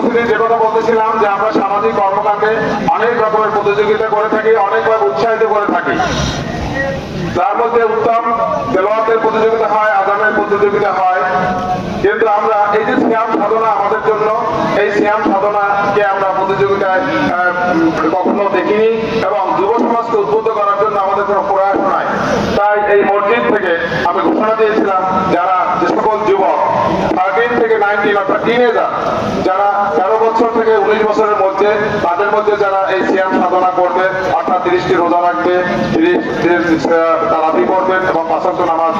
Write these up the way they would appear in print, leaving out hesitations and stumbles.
উপস্থিতি যে কথা বলতেছিলাম যে আমরা সামাজিক কর্মকাণ্ডে অনেক রকমের প্রতিযোগিতা করে থাকি, অনেকভাবে উৎসাহিত করে থাকি। তার মধ্যে উত্তম তেলাওয়াতের প্রতিযোগিতা হয়, আযানের প্রতিযোগিতা হয়, কিন্তু আমরা এই যে সিয়াম সাধনা আমাদের জন্য, এই সিয়াম সাধনাকে আমরা প্রতিযোগিতায় কখনো দেখিনি এবং যুব সমাজকে উদ্বুদ্ধ করার জন্য আমাদের কোনো প্রয়াস নাই। তাই এই মসজিদ থেকে আমি ঘোষণা দিয়েছিলাম যারা যে সকল যুবক 13 থেকে 19 অর্থাৎ টিনেজার, যারা 13 বছর থেকে 19 বছরের মধ্যে, তাদের মধ্যে যারা এই সিয়াম সাধনা করবে অর্থাৎ 30টি রোজা রাখবে, 30 তারাবি করবেন এবং 5 ওয়াক্ত নামাজ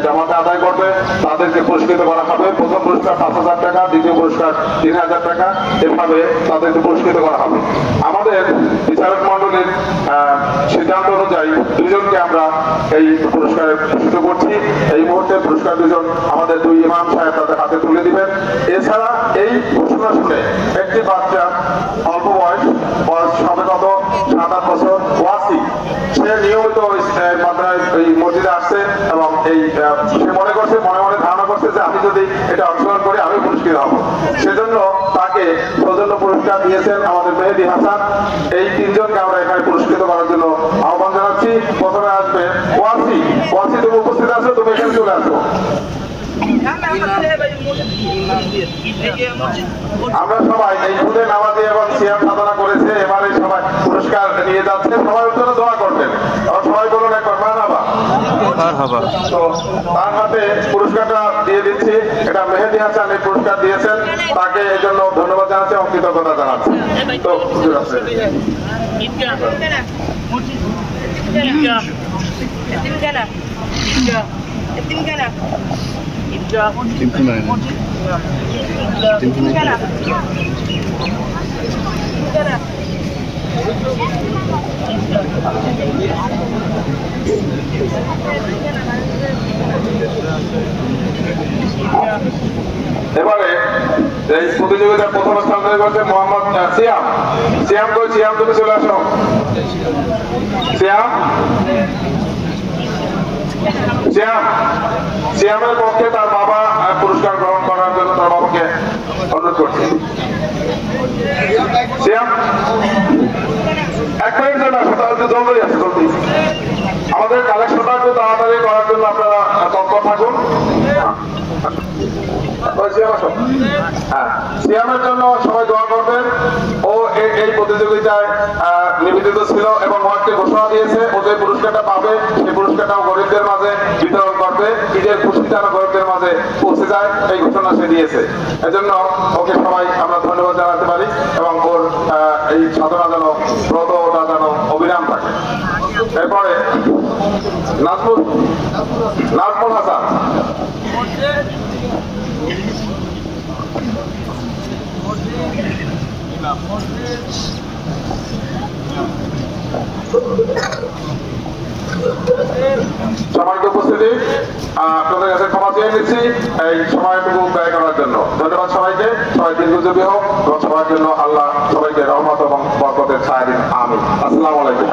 জামাতে আদায় করবে, তাদেরকে পুরস্কৃত করা হবে। প্রথম পুরস্কার 5,000 টাকা, দ্বিতীয় পুরস্কার 3,000 টাকা, এভাবে তাদেরকে পুরস্কৃত করা হবে। আমাদের বিচারক মন্ডলীর সিদ্ধান্ত অনুযায়ী দুজনকে আমরা এই পুরস্কারে পুরস্কৃত করছি। এই মুহূর্তে পুরস্কার দুজন আমাদের 2 ইমাম সাহেব তাদের হাতে তুলে দিবেন। এছাড়া এই ঘোষণা শুনে একটি বাচ্চা, অল্প বয়স সবে কত 7-8 বছর, ওয়াসি, সে নিয়মিত এই মসজিদে আসছে এবং এই সে মনে মনে ধারণা করছে যে আমি যদি এটা অংশগ্রহণ করি আমি পুরস্কৃত হব। সেজন্য তাকে সৌজন্য পুরস্কার দিয়েছেন আমাদের মেহেদী হাসান। এই 3 জনকে আমরা এখানে পুরস্কৃত করার জন্য আহ্বান জানাচ্ছি। প্রথমে আসবে ওয়াসি। ওয়াসি, তুমি উপস্থিত আছো, তুমি এখানে চলে আসো। আমরা সবাই এই খুদে নামাজি এবং সিয়াম সাধনা করেছে, এবারে সবাই পুরস্কার নিয়ে যাচ্ছে। সবাই জন্য দোয়া করবেন এবং সবাই বলুন একবার মারহাবা। তো তার হাতে পুরস্কারটা দিয়ে দিচ্ছি। এটা মেহেদী হাসান এই পুরস্কার দিয়েছেন, তাকে এই জন্য ধন্যবাদ জানাচ্ছি এবং কৃতজ্ঞতা জানাচ্ছি। তো হুজুর আছে এবারে এই প্রতিযোগিতার প্রথম স্থান তৈরি করছে মোহাম্মদ সিয়াম। সিয়াম কই? সিয়াম, তুমি চলে আসো। সিয়াম, সিয়ামের পক্ষে তার বাবা পুরস্কার গ্রহণ করার জন্য তার বাবাকে অনুরোধ করছি। সিয়াম, 1 মিনিট জন্য আসো, তাহলে জলদি আসো, জলদি। আমাদের কালেকশনটা একটু তাড়াতাড়ি করার জন্য আপনারা তৎপর থাকুন। সিয়ামের জন্য সবাই দোয়া করবেন। ও এই প্রতিযোগিতায় নিবেদিত ছিল এবং ওয়ার্ডকে ঘোষণা দিয়েছে ওদের পুরস্কারটা পাবে। সেই পুরস্কারটাও গরিবদের মাঝে বিতরণ করবে, ঈদের খুশি যেন গরিবদের মাঝে পৌঁছে যায়, এই ঘোষণা সে দিয়েছে। এজন্য ওকে সবাই আমরা ধন্যবাদ জানাতে পারি এবং ওর এই সাধনা যেন ব্রতটা যেন অবিরাম থাকে। এরপরে নাজমুল হাসান। সবাইকে উপস্থিতি, আপনাদের কাছে ক্ষমা চেয়ে নিচ্ছি এই সময়টুকু ব্যয় করার জন্য। ধন্যবাদ সবাইকে। সবাই দীর্ঘজীবী হোক এবং সবার জন্য আল্লাহ সবাইকে রহমত এবং বরকতের ছায়া দিন। আমিন। আসসালামু আলাইকুম।